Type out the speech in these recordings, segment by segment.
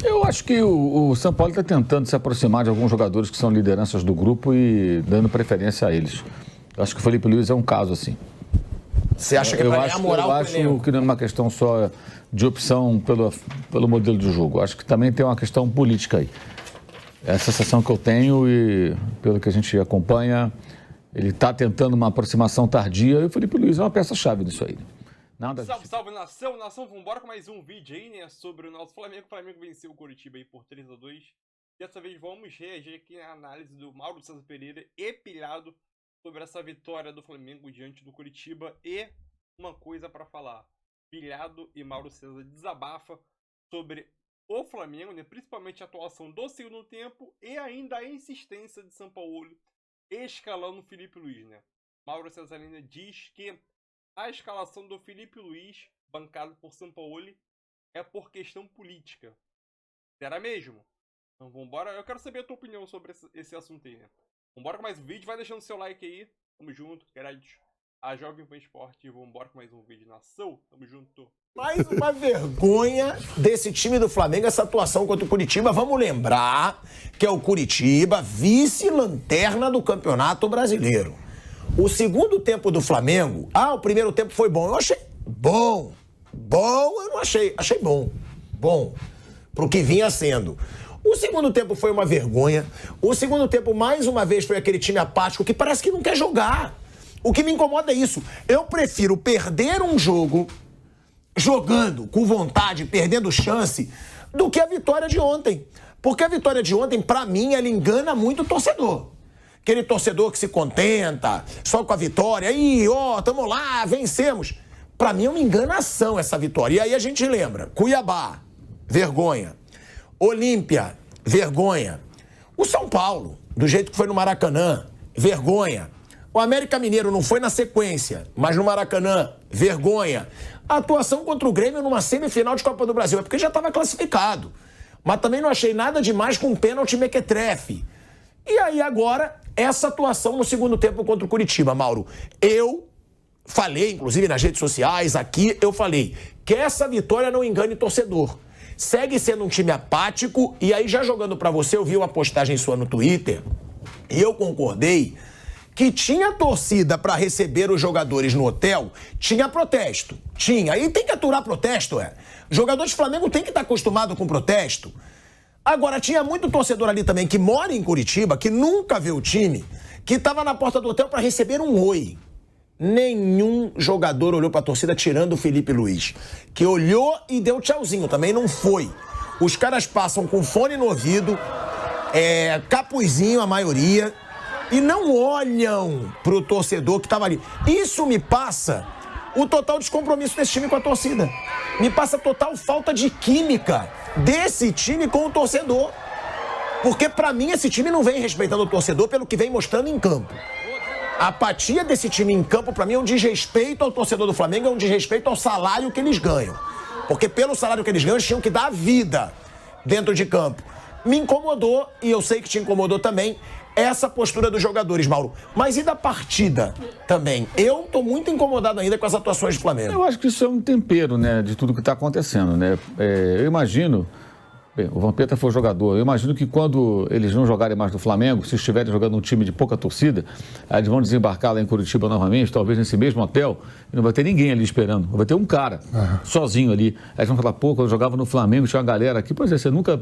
Eu acho que o São Paulo está tentando se aproximar de alguns jogadores que são lideranças do grupo e dando preferência a eles. Eu acho que o Felipe Luiz é um caso assim. Você acha que eu acho que não é uma questão só de opção pelo modelo de jogo. Eu acho que também tem uma questão política aí. É a sensação que eu tenho e, pelo que a gente acompanha, ele está tentando uma aproximação tardia e o Felipe Luiz é uma peça-chave disso aí. Salve, salve, nação! Nação, vambora com mais um vídeo aí, né? Sobre o nosso Flamengo. O Flamengo venceu o Coritiba aí por 3-2. Dessa vez vamos reagir aqui na análise do Mauro César Pereira e Pilhado sobre essa vitória do Flamengo diante do Coritiba. E uma coisa pra falar: Pilhado e Mauro César desabafa sobre o Flamengo, né? Principalmente a atuação do segundo tempo e ainda a insistência de São Paulo escalando o Felipe Luiz, né? Mauro César ainda diz que a escalação do Felipe Luiz, bancado por Sampaoli, é por questão política. Será mesmo? Então vambora. Eu quero saber a tua opinião sobre esse assunto aí, né? Vambora com mais um vídeo. Vai deixando seu like aí. Tamo junto. Queridos. A Jovem Pan Esporte. Vambora com mais um vídeo. Nação. Tamo junto. Mais uma vergonha desse time do Flamengo, essa atuação contra o Curitiba. Vamos lembrar que é o Curitiba, vice-lanterna do Campeonato Brasileiro. O segundo tempo do Flamengo, o primeiro tempo foi bom. Eu achei bom. Bom, eu não achei. Achei bom. Bom. Pro que vinha sendo. O segundo tempo foi uma vergonha. O segundo tempo, mais uma vez, foi aquele time apático que parece que não quer jogar. O que me incomoda é isso. Eu prefiro perder um jogo jogando com vontade, perdendo chance, do que a vitória de ontem. Porque a vitória de ontem, pra mim, ela engana muito o torcedor. Aquele torcedor que se contenta só com a vitória. Aí, tamo lá, vencemos. Pra mim é uma enganação essa vitória. E aí a gente lembra. Cuiabá, vergonha. Olímpia, vergonha. O São Paulo, do jeito que foi no Maracanã, vergonha. O América Mineiro não foi na sequência, mas no Maracanã, vergonha. A atuação contra o Grêmio numa semifinal de Copa do Brasil é porque já estava classificado. Mas também não achei nada demais com um pênalti mequetrefe. E aí agora, essa atuação no segundo tempo contra o Curitiba, Mauro. Eu falei, inclusive nas redes sociais, aqui, eu falei que essa vitória não engane torcedor. Segue sendo um time apático, e aí já jogando pra você, eu vi uma postagem sua no Twitter, e eu concordei que tinha torcida pra receber os jogadores no hotel, tinha protesto. Tinha. E tem que aturar protesto, Jogador de Flamengo tem que estar acostumado com protesto. Agora, tinha muito torcedor ali também que mora em Curitiba, que nunca vê o time, que estava na porta do hotel para receber um oi. Nenhum jogador olhou para a torcida, tirando o Felipe Luiz, que olhou e deu tchauzinho, também não foi. Os caras passam com fone no ouvido, capuzinho a maioria, e não olham pro torcedor que estava ali. Isso me passa o total descompromisso desse time com a torcida. Me passa total falta de química desse time com o torcedor. Porque, pra mim, esse time não vem respeitando o torcedor pelo que vem mostrando em campo. A apatia desse time em campo, pra mim, é um desrespeito ao torcedor do Flamengo, é um desrespeito ao salário que eles ganham. Porque pelo salário que eles ganham, eles tinham que dar a vida dentro de campo. Me incomodou, e eu sei que te incomodou também, essa postura dos jogadores, Mauro. Mas e da partida também? Eu tô muito incomodado ainda com as atuações do Flamengo. Eu acho que isso é um tempero, né, de tudo que está acontecendo, né? Eu imagino... Bem, o Vampeta foi jogador. Eu imagino que quando eles não jogarem mais no Flamengo, se estiverem jogando um time de pouca torcida, aí eles vão desembarcar lá em Curitiba novamente, talvez nesse mesmo hotel, e não vai ter ninguém ali esperando. Vai ter um cara, sozinho ali. Aí eles vão falar, quando eu jogava no Flamengo, tinha uma galera aqui. Pois é, você nunca...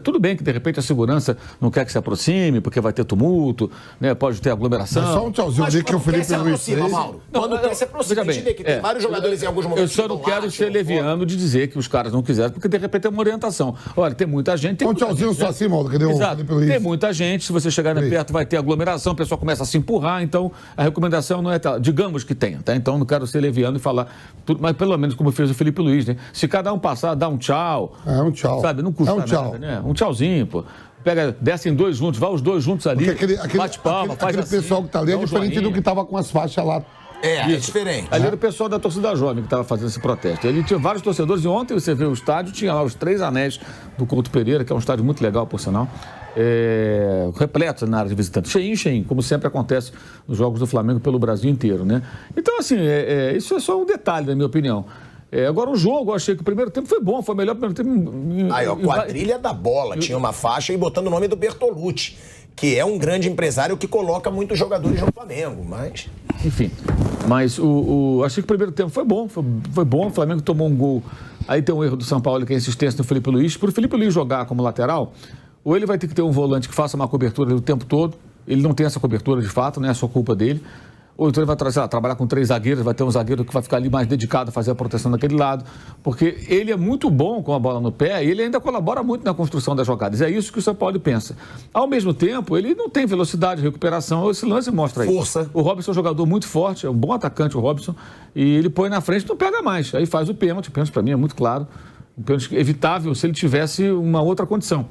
Tudo bem que, de repente, a segurança não quer que se aproxime, porque vai ter tumulto, né? Pode ter aglomeração. Mas só um tchauzinho ali que o Felipe Luiz fez. Quando quer se aproximar, a gente vê que tem vários jogadores em alguns momentos. Eu só não quero ser leviano de dizer que os caras não quiseram, porque, de repente, é uma orientação. Olha, tem muita gente... Um tchauzinho só assim, Mauro, que deu o Felipe Luiz. Tem muita gente, se você chegar perto vai ter aglomeração, o pessoal começa a se empurrar, então a recomendação não é tal. Digamos que tenha, tá? Então não quero ser leviano e falar tudo, mas pelo menos como fez o Felipe Luiz, né? Se cada um passar, dá um tchau. Um tchau. Sabe, não custa nada, né? Um tchauzinho, pô. Descem dois juntos, vai os dois juntos ali, bate palma, faz aquele assim, pessoal que tá ali é diferente do que tava com as faixas lá. É diferente. Ali era o pessoal da torcida jovem que estava fazendo esse protesto. Ele tinha vários torcedores, e ontem você vê o estádio, tinha lá os 3 anéis do Couto Pereira, que é um estádio muito legal, por sinal, repleto na área de visitante, cheinho, como sempre acontece nos jogos do Flamengo pelo Brasil inteiro, né? Então, assim, isso é só um detalhe, na minha opinião. Agora o jogo, eu achei que o primeiro tempo foi bom, foi melhor o primeiro tempo. Aí, ó, quadrilha da bola, tinha uma faixa e botando o nome do Bertolucci, que é um grande empresário que coloca muitos jogadores no Flamengo, mas... Enfim, mas achei que o primeiro tempo foi bom, foi bom, o Flamengo tomou um gol. Aí tem um erro do São Paulo, que é a insistência do Felipe Luiz. Para o Felipe Luiz jogar como lateral, ou ele vai ter que ter um volante que faça uma cobertura o tempo todo, ele não tem essa cobertura de fato, não é só culpa dele. Ou então ele vai trabalhar com 3 zagueiros, vai ter um zagueiro que vai ficar ali mais dedicado a fazer a proteção daquele lado, porque ele é muito bom com a bola no pé e ele ainda colabora muito na construção das jogadas. É isso que o São Paulo pensa. Ao mesmo tempo, ele não tem velocidade, recuperação, esse lance mostra isso. Força. O Robson é um jogador muito forte, é um bom atacante o Robson, e ele põe na frente e não pega mais. Aí faz o pênalti para mim é muito claro, um pênalti evitável se ele tivesse uma outra condição.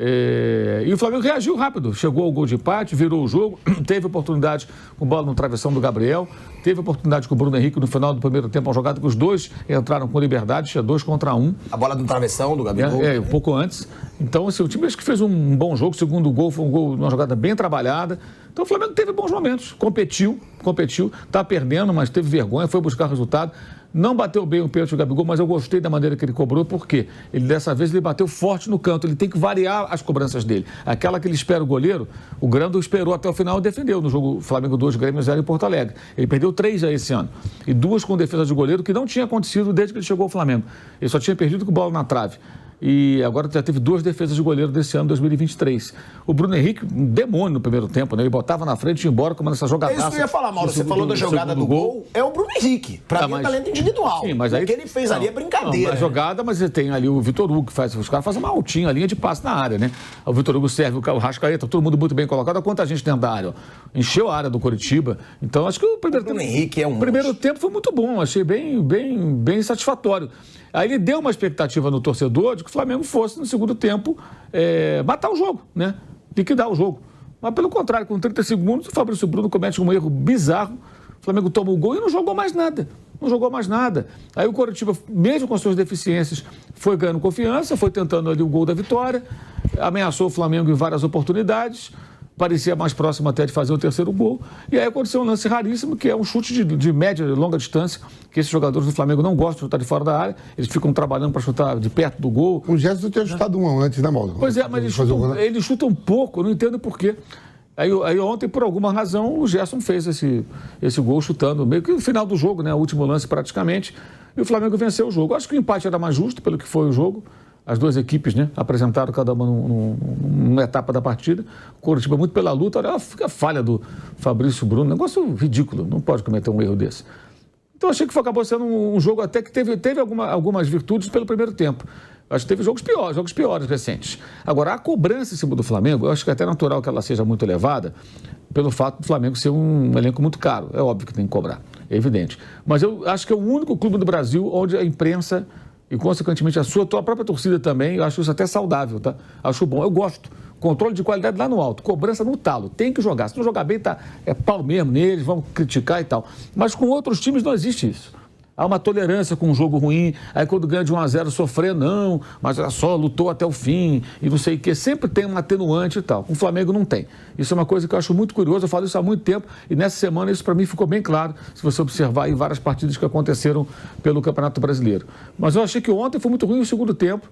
E o Flamengo reagiu rápido, chegou ao gol de empate, virou o jogo, teve oportunidade com bola no travessão do Gabriel, teve oportunidade com o Bruno Henrique no final do primeiro tempo, uma jogada que os dois entraram com liberdade, tinha 2 contra 1. A bola no travessão do Gabriel. Um pouco antes. Então, assim, o time acho que fez um bom jogo, o segundo gol foi um gol, uma jogada bem trabalhada. Então o Flamengo teve bons momentos, competiu, tá perdendo, mas teve vergonha, foi buscar resultado. Não bateu bem o pênalti do Gabigol, mas eu gostei da maneira que ele cobrou, porque dessa vez ele bateu forte no canto, ele tem que variar as cobranças dele. Aquela que ele espera o goleiro, o Grando esperou até o final e defendeu no jogo Flamengo 2, Grêmio 0 em Porto Alegre. Ele perdeu 3 já esse ano, e 2 com defesa de goleiro, que não tinha acontecido desde que ele chegou ao Flamengo. Ele só tinha perdido com bola na trave. E agora já teve 2 defesas de goleiro desse ano, 2023. O Bruno Henrique, um demônio no primeiro tempo, né? Ele botava na frente e ia embora comendo essa jogadaça. É isso que eu ia falar, Mauro. Você falou da jogada do gol. É o Bruno Henrique. Pra mim é talento individual. Sim, mas aí, o que ele fez ali é brincadeira. A jogada, mas você tem ali o Vitor Hugo, que faz, os caras fazem uma altinha, a linha de passe na área, né? O Vitor Hugo serve, o Rascaeta, todo mundo muito bem colocado. Olha quanta gente dentro da área, ó. Encheu a área do Coritiba. Então, acho que o primeiro tempo... Henrique é um... O primeiro tempo foi muito bom, achei bem satisfatório. Aí ele deu uma expectativa no torcedor de que o Flamengo fosse, no segundo tempo, matar o jogo, né? Liquidar o jogo. Mas, pelo contrário, com 30 segundos, o Fabrício Bruno comete um erro bizarro, o Flamengo toma o gol e não jogou mais nada. Não jogou mais nada. Aí o Coritiba, mesmo com suas deficiências, foi ganhando confiança, foi tentando ali o gol da vitória, ameaçou o Flamengo em várias oportunidades, parecia mais próximo até de fazer o terceiro gol. E aí aconteceu um lance raríssimo, que é um chute de média e longa distância, que esses jogadores do Flamengo não gostam de chutar de fora da área, eles ficam trabalhando para chutar de perto do gol. O Gerson tinha chutado um antes, né, Mauro? Pois é, mas ele chuta um pouco, eu não entendo por quê. Aí ontem, por alguma razão, o Gerson fez esse gol chutando, meio que no final do jogo, né, o último lance praticamente, e o Flamengo venceu o jogo. Acho que o empate era mais justo pelo que foi o jogo. As 2 equipes, né, apresentaram cada uma numa etapa da partida. O Coritiba muito pela luta. Olha a falha do Fabrício Bruno. Negócio ridículo. Não pode cometer um erro desse. Então achei que acabou sendo um jogo até que teve algumas virtudes pelo primeiro tempo. Acho que teve jogos piores recentes. Agora, a cobrança em cima do Flamengo, eu acho que é até natural que ela seja muito elevada pelo fato do Flamengo ser um elenco muito caro. É óbvio que tem que cobrar, é evidente. Mas eu acho que é o único clube do Brasil onde a imprensa... E, consequentemente, a própria torcida também, eu acho isso até saudável, tá? Acho bom, eu gosto. Controle de qualidade lá no alto, cobrança no talo, tem que jogar. Se não jogar bem, é pau mesmo neles, vão criticar e tal. Mas com outros times não existe isso. Há uma tolerância com um jogo ruim, aí quando ganha de 1-0 sofrer, não, mas olha só, lutou até o fim, e não sei o quê. Sempre tem um atenuante e tal. Com o Flamengo não tem. Isso é uma coisa que eu acho muito curiosa, eu falo isso há muito tempo, e nessa semana isso para mim ficou bem claro, se você observar aí várias partidas que aconteceram pelo Campeonato Brasileiro. Mas eu achei que ontem foi muito ruim o segundo tempo,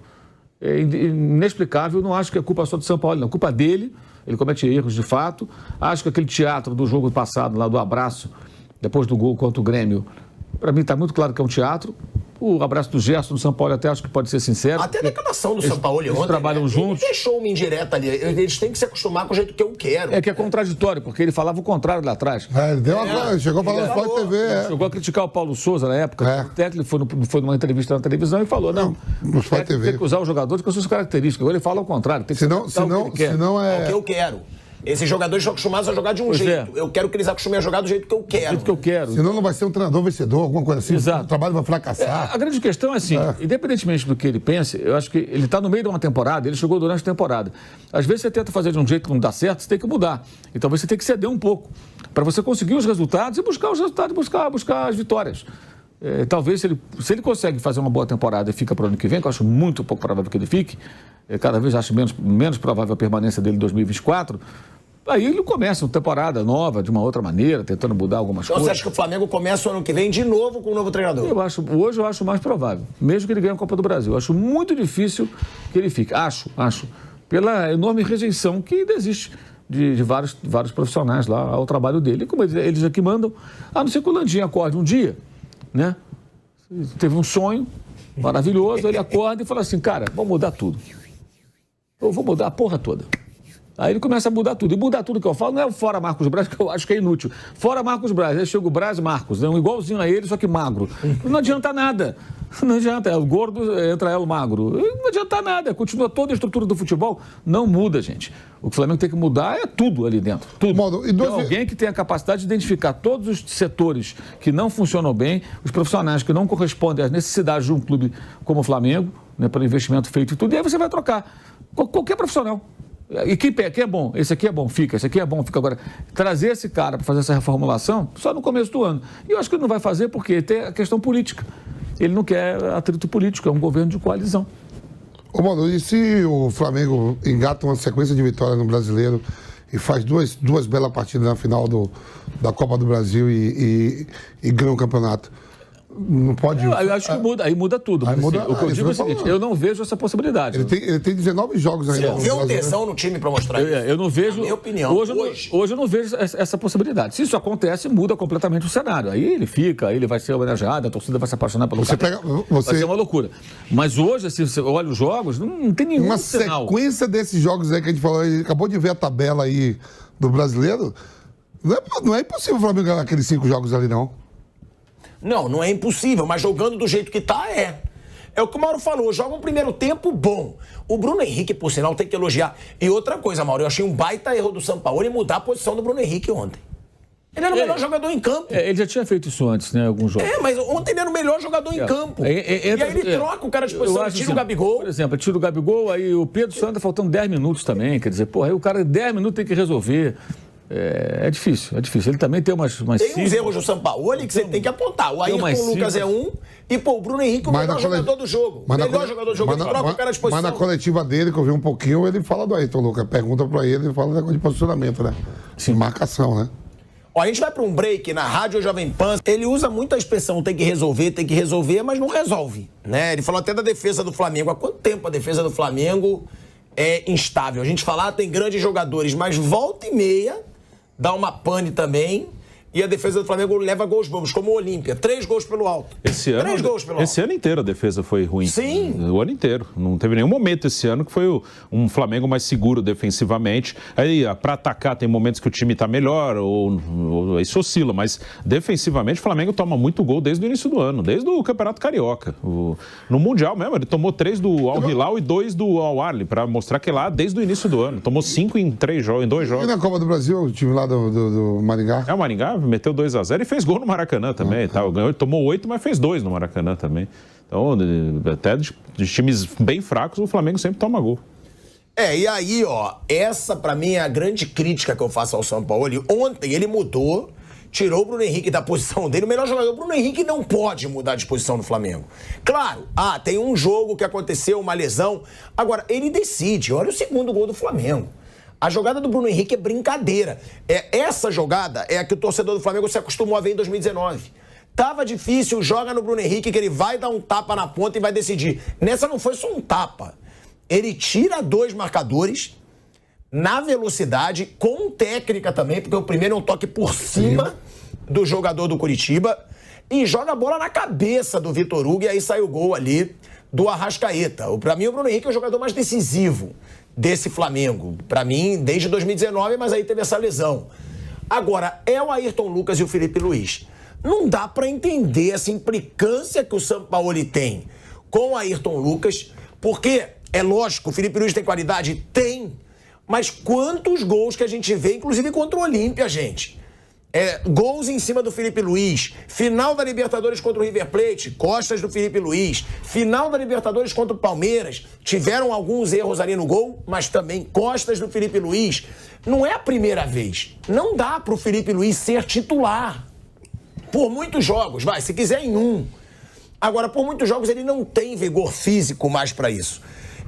inexplicável, não acho que é culpa só do São Paulo, não, é culpa dele, ele comete erros de fato. Acho que aquele teatro do jogo passado, lá do abraço, depois do gol contra o Grêmio, para mim está muito claro que é um teatro. O abraço do Gerson do São Paulo até acho que pode ser sincero. Até a declaração do São Paulo ontem. Eles trabalham juntos. Ele deixou uma indireta ali. Eles têm que se acostumar com o jeito que eu quero. É que é contraditório, porque ele falava o contrário lá atrás. Ele chegou falando no Sport TV. Chegou a criticar o Paulo Souza na época. O técnico foi numa entrevista na televisão e falou, não, no Sport TV. Tem que usar os jogadores com suas características. Agora ele fala o contrário. Tem que senão é o que eu quero. Esses jogadores estão acostumados a jogar de um jeito. Eu quero que eles acostumem a jogar do jeito que eu quero. Do jeito que eu quero. Senão não vai ser um treinador vencedor, alguma coisa assim. Exato. O trabalho vai fracassar. A grande questão é assim, independentemente do que ele pense, eu acho que ele está no meio de uma temporada, ele chegou durante a temporada. Às vezes você tenta fazer de um jeito que não dá certo, você tem que mudar. Então você tem que ceder um pouco para você conseguir os resultados e buscar os resultados, buscar as vitórias. Talvez, se ele consegue fazer uma boa temporada e fica para o ano que vem, que eu acho muito pouco provável que ele fique, cada vez acho menos provável a permanência dele em 2024, Aí ele começa uma temporada nova, de uma outra maneira, tentando mudar algumas Então coisas. você acha que o Flamengo começa o ano que vem de novo com um novo treinador? Hoje eu acho mais provável, mesmo que ele ganhe a Copa do Brasil. Eu acho muito difícil que ele fique. Acho. Pela enorme rejeição que existe de vários profissionais lá ao trabalho dele. Como eles aqui mandam, a não ser que o Landim acorde um dia, né? Teve um sonho maravilhoso, ele acorda e fala assim, cara, vou mudar tudo. Eu vou mudar a porra toda. Aí ele começa a mudar tudo. E mudar tudo que eu falo não é o fora Marcos Braz, que eu acho que é inútil. Fora Marcos Braz, aí chega o Braz Marcos, né? Um igualzinho a ele, só que magro. Não adianta nada. Não adianta. É o gordo, entra o magro. Não adianta nada. Continua toda a estrutura do futebol. Não muda, gente. O que o Flamengo tem que mudar é tudo ali dentro. Tudo. Tem alguém que tem a capacidade de identificar todos os setores que não funcionam bem, os profissionais que não correspondem às necessidades de um clube como o Flamengo, né, pelo investimento feito e tudo, e aí você vai trocar. Qualquer profissional. E quem é bom? Esse aqui é bom, fica. Esse aqui é bom, fica. Agora, trazer esse cara para fazer essa reformulação só no começo do ano. E eu acho que ele não vai fazer porque tem a questão política. Ele não quer atrito político, é um governo de coalizão. Ô, Mano, e se o Flamengo engata uma sequência de vitórias no Brasileiro e faz duas belas partidas na final da Copa do Brasil e ganha o campeonato? Não pode... Eu acho que muda, aí muda tudo. Aí muda, o que eu digo é o seguinte, eu não vejo essa possibilidade. Ele tem 19 jogos ainda. Você vê um tesão no time para mostrar isso? Eu não vejo... Na minha opinião, hoje eu não vejo essa possibilidade. Se isso acontece, muda completamente o cenário. Aí ele fica, aí ele vai ser homenageado, a torcida vai se apaixonar pelo cara. Vai ser uma loucura. Mas hoje, se você olha os jogos, não tem nenhum sinal. Uma sequência desses jogos aí que a gente falou, ele acabou de ver a tabela aí do Brasileiro, não é impossível o Flamengo ganhar aqueles 5 jogos ali, não. Não é impossível, mas jogando do jeito que tá, é. É o que o Mauro falou, joga um primeiro tempo bom. O Bruno Henrique, por sinal, tem que elogiar. E outra coisa, Mauro, eu achei um baita erro do Sampaoli mudar a posição do Bruno Henrique ontem. Ele era o melhor jogador em campo. Ele já tinha feito isso antes, né, alguns jogos. Mas ontem ele era o melhor jogador em campo. E aí ele troca o cara de posição, tira assim, o Gabigol. Por exemplo, tira o Gabigol, aí o Pedro Santa faltando 10 minutos também, quer dizer, aí o cara 10 minutos tem que resolver. É difícil. Ele também tem umas tem uns erros do Sampaoli que você tem que apontar. O Ayrton Lucas é um e, o Bruno Henrique o melhor jogador do jogo. Melhor jogador do jogo, ele troca o cara de posição. Mas na coletiva dele, que eu vi um pouquinho, ele fala do Ayrton Lucas. Pergunta pra ele, ele fala de posicionamento, né? Sim. Marcação, né? Ó, a gente vai pra um break na Rádio Jovem Pan. Ele usa muito a expressão tem que resolver, mas não resolve, né? Ele falou até da defesa do Flamengo. Há quanto tempo a defesa do Flamengo é instável? A gente fala, tem grandes jogadores, mas volta e meia dá uma pane também, e a defesa do Flamengo leva gols bobos, como o Olímpia. 3 gols pelo alto. Esse ano inteiro a defesa foi ruim. Sim. O ano inteiro. Não teve nenhum momento esse ano que foi um Flamengo mais seguro defensivamente. Aí, para atacar, tem momentos que o time está melhor, ou isso oscila, mas defensivamente o Flamengo toma muito gol desde o início do ano, desde o Campeonato Carioca. No Mundial mesmo, ele tomou 3 do Al Hilal e 2 do Al Ahly, para mostrar que lá desde o início do ano. Tomou 5 em 2 jogos. E na Copa do Brasil, o time lá do Maringá? O Maringá meteu 2-0 e fez gol no Maracanã também. Ganhou, tomou 8, mas fez 2 no Maracanã também. Então, até de times bem fracos, o Flamengo sempre toma gol. E aí, ó, essa pra mim é a grande crítica que eu faço ao Sampaoli. Ontem ele mudou, tirou o Bruno Henrique da posição dele, o melhor jogador. O Bruno Henrique não pode mudar de posição no Flamengo. Claro, tem um jogo que aconteceu, uma lesão. Agora, ele decide. Olha o segundo gol do Flamengo. A jogada do Bruno Henrique é brincadeira. Essa jogada é a que o torcedor do Flamengo se acostumou a ver em 2019. Tava difícil, joga no Bruno Henrique, que ele vai dar um tapa na ponta e vai decidir. Nessa não foi só um tapa. Ele tira 2 marcadores na velocidade, com técnica também, porque o primeiro é um toque por cima do jogador do Curitiba, e joga a bola na cabeça do Vitor Hugo, e aí sai o gol ali do Arrascaeta. Pra mim, o Bruno Henrique é o jogador mais decisivo desse Flamengo. Pra mim, desde 2019, mas aí teve essa lesão. Agora, é o Ayrton Lucas e o Felipe Luiz. Não dá pra entender essa implicância que o Sampaoli tem com o Ayrton Lucas, porque, é lógico, o Felipe Luiz tem qualidade? Tem. Mas quantos gols que a gente vê, inclusive contra o Olímpia, gente? Gols em cima do Felipe Luiz, final da Libertadores contra o River Plate, costas do Felipe Luiz, final da Libertadores contra o Palmeiras, tiveram alguns erros ali no gol, mas também costas do Felipe Luiz. Não é a primeira vez, não dá pro Felipe Luiz ser titular por muitos jogos, se quiser em um. Agora, por muitos jogos ele não tem vigor físico mais pra isso.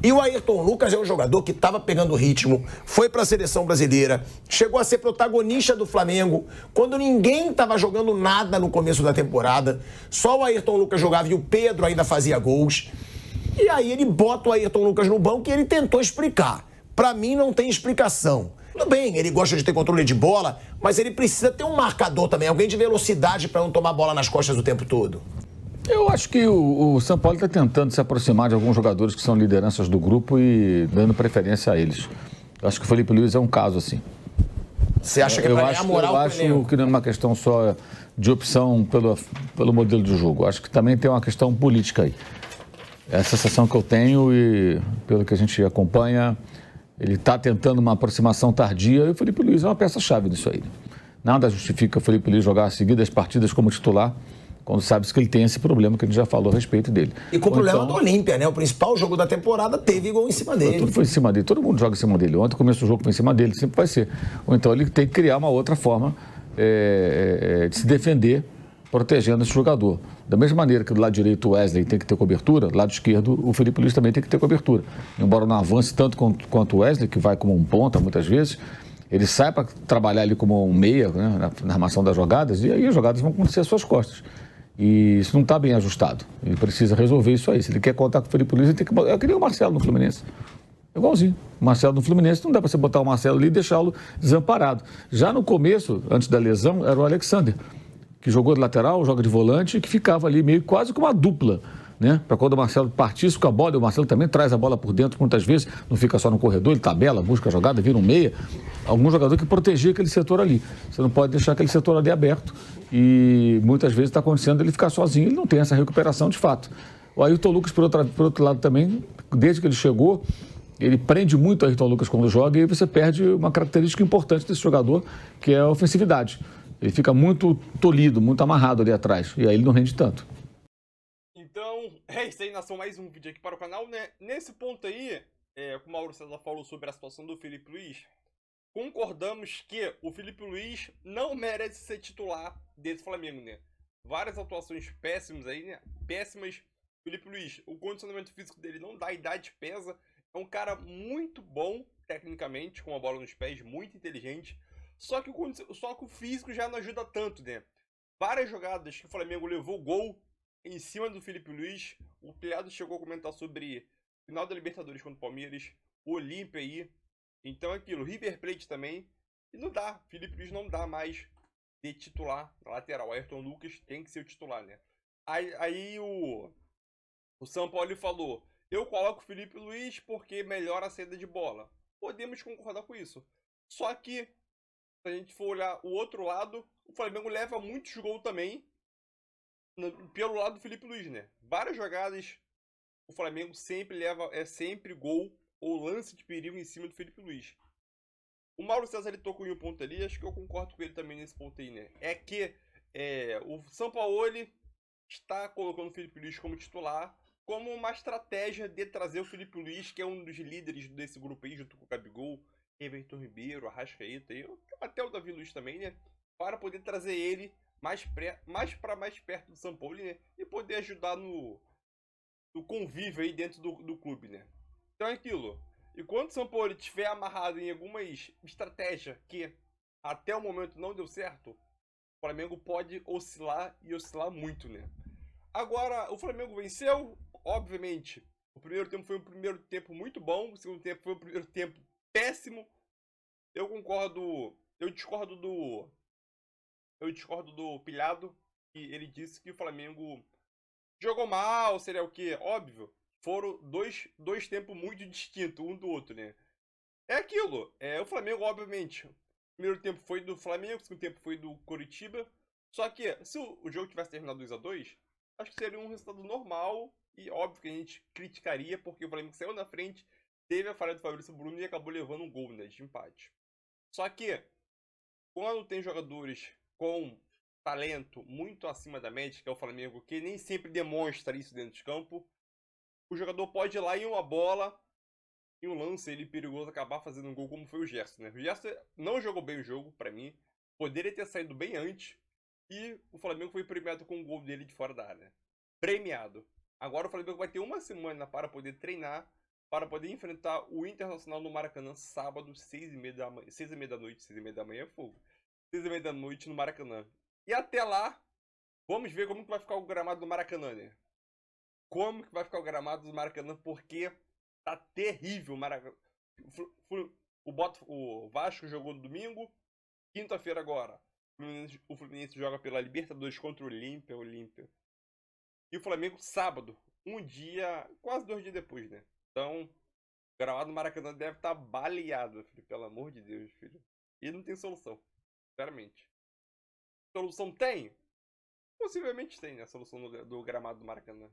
E o Ayrton Lucas é um jogador que estava pegando ritmo, foi para a seleção brasileira, chegou a ser protagonista do Flamengo, quando ninguém estava jogando nada no começo da temporada, só o Ayrton Lucas jogava e o Pedro ainda fazia gols. E aí ele bota o Ayrton Lucas no banco e ele tentou explicar. Para mim não tem explicação. Tudo bem, ele gosta de ter controle de bola, mas ele precisa ter um marcador também, alguém de velocidade para não tomar bola nas costas o tempo todo. Eu acho que o São Paulo está tentando se aproximar de alguns jogadores que são lideranças do grupo e dando preferência a eles. Eu acho que o Felipe Luiz é um caso assim. Você acha que é para ganhar moral? Eu acho que não é uma questão só de opção pelo modelo de jogo. Acho que também tem uma questão política aí. É a sensação que eu tenho e pelo que a gente acompanha, ele está tentando uma aproximação tardia e o Felipe Luiz é uma peça-chave nisso aí. Nada justifica o Felipe Luiz jogar seguidas partidas como titular, quando sabe-se que ele tem esse problema que a gente já falou a respeito dele. E com o problema do Olímpia, né? O principal jogo da temporada teve gol em cima dele. Tudo foi em cima dele, todo mundo joga em cima dele. Ontem começou o jogo foi em cima dele, sempre vai ser. Ou então ele tem que criar uma outra forma de se defender, protegendo esse jogador. Da mesma maneira que do lado direito o Wesley tem que ter cobertura, do lado esquerdo o Felipe Luiz também tem que ter cobertura. Embora não avance tanto quanto o Wesley, que vai como um ponta muitas vezes, ele sai para trabalhar ali como um meia, né, na armação das jogadas, e aí as jogadas vão acontecer às suas costas. E isso não está bem ajustado. Ele precisa resolver isso aí. Se ele quer contar com o Felipe Luiz, ele tem que... Eu queria o Marcelo no Fluminense. Igualzinho. O Marcelo no Fluminense, não dá para você botar o Marcelo ali e deixá-lo desamparado. Já no começo, antes da lesão, era o Alexander, que jogou de lateral, joga de volante, que ficava ali meio quase como uma dupla, né? Para quando o Marcelo partisse com a bola, e o Marcelo também traz a bola por dentro muitas vezes, não fica só no corredor, ele tabela, busca a jogada, vira um meia. Algum jogador que protegia aquele setor ali. Você não pode deixar aquele setor ali aberto e muitas vezes está acontecendo ele ficar sozinho, ele não tem essa recuperação de fato. O Ayrton Lucas, por outro lado também, desde que ele chegou, ele prende muito o Ayrton Lucas quando joga e aí você perde uma característica importante desse jogador, que é a ofensividade. Ele fica muito tolhido, muito amarrado ali atrás. E aí ele não rende tanto. Então, é isso aí, nação. Mais um vídeo aqui para o canal, né? Nesse ponto aí, como o Mauro César falou sobre a situação do Felipe Luiz, concordamos que o Felipe Luiz não merece ser titular desse Flamengo, né? Várias atuações péssimas aí, né? Péssimas. Felipe Luiz, o condicionamento físico dele não dá, a idade pesa. É um cara muito bom, tecnicamente, com a bola nos pés, muito inteligente. Só que o físico já não ajuda tanto, né? Várias jogadas que o Flamengo levou gol em cima do Felipe Luiz. O Pilhado chegou a comentar sobre final da Libertadores contra o Palmeiras, o Olímpia aí. Então aquilo, River Plate também. E não dá, Felipe Luiz não dá mais de titular na lateral. O Ayrton Lucas tem que ser o titular, né? Aí o São Paulo falou, eu coloco o Felipe Luiz porque melhora a saída de bola. Podemos concordar com isso. Só que se a gente for olhar o outro lado, o Flamengo leva muitos gols também pelo lado do Felipe Luiz, né? Várias jogadas o Flamengo sempre leva, sempre gol ou lance de perigo em cima do Felipe Luiz. O Mauro César ele tocou em um ponto ali, acho que eu concordo com ele também nesse ponto aí, né? É que o São Paulo está colocando o Felipe Luiz como titular, como uma estratégia de trazer o Felipe Luiz, que é um dos líderes desse grupo aí, junto com o Gabigol, Everton Ribeiro, Arrascaeta e até o Davi Luiz também, né? Para poder trazer ele mais perto do São Paulo, né? E poder ajudar no convívio aí dentro do clube, né? Então é aquilo. Enquanto o São Paulo estiver amarrado em algumas estratégias que até o momento não deu certo, o Flamengo pode oscilar e oscilar muito, né? Agora, o Flamengo venceu, obviamente. O primeiro tempo foi um primeiro tempo muito bom, o segundo tempo foi um primeiro tempo péssimo. Eu discordo do Pilhado, que ele disse que o Flamengo jogou mal, seria o quê? Óbvio, foram dois tempos muito distintos um do outro, né? É aquilo, o Flamengo, obviamente, o primeiro tempo foi do Flamengo, o segundo tempo foi do Coritiba, só que se o jogo tivesse terminado 2-2, acho que seria um resultado normal e óbvio que a gente criticaria, porque o Flamengo saiu na frente, teve a falha do Fabrício Bruno e acabou levando um gol, né, de empate. Só que, quando tem jogadores com talento muito acima da média, que é o Flamengo, que nem sempre demonstra isso dentro de campo, o jogador pode ir lá em uma bola, em um lance ele perigoso, acabar fazendo um gol como foi o Gerson, né? O Gerson não jogou bem o jogo, pra mim, poderia ter saído bem antes, e o Flamengo foi premiado com o gol dele de fora da área. Premiado. Agora o Flamengo vai ter uma semana para poder treinar, para poder enfrentar o Internacional no Maracanã sábado, 6h30 da manhã. 6h30 da noite, 6h30 da manhã é fogo. 6h30 da noite no Maracanã. E até lá, vamos ver como que vai ficar o gramado do Maracanã, né? Como que vai ficar o gramado do Maracanã, porque tá terrível o Maracanã. O Vasco jogou no domingo, quinta-feira agora. O Fluminense joga pela Libertadores contra o Olímpia. E o Flamengo sábado, um dia, quase 2 dias depois, né? Então, o gramado do Maracanã deve estar baleado, filho, pelo amor de Deus, filho. E não tem solução, sinceramente. Solução tem? Possivelmente tem, né? A solução do gramado do Maracanã.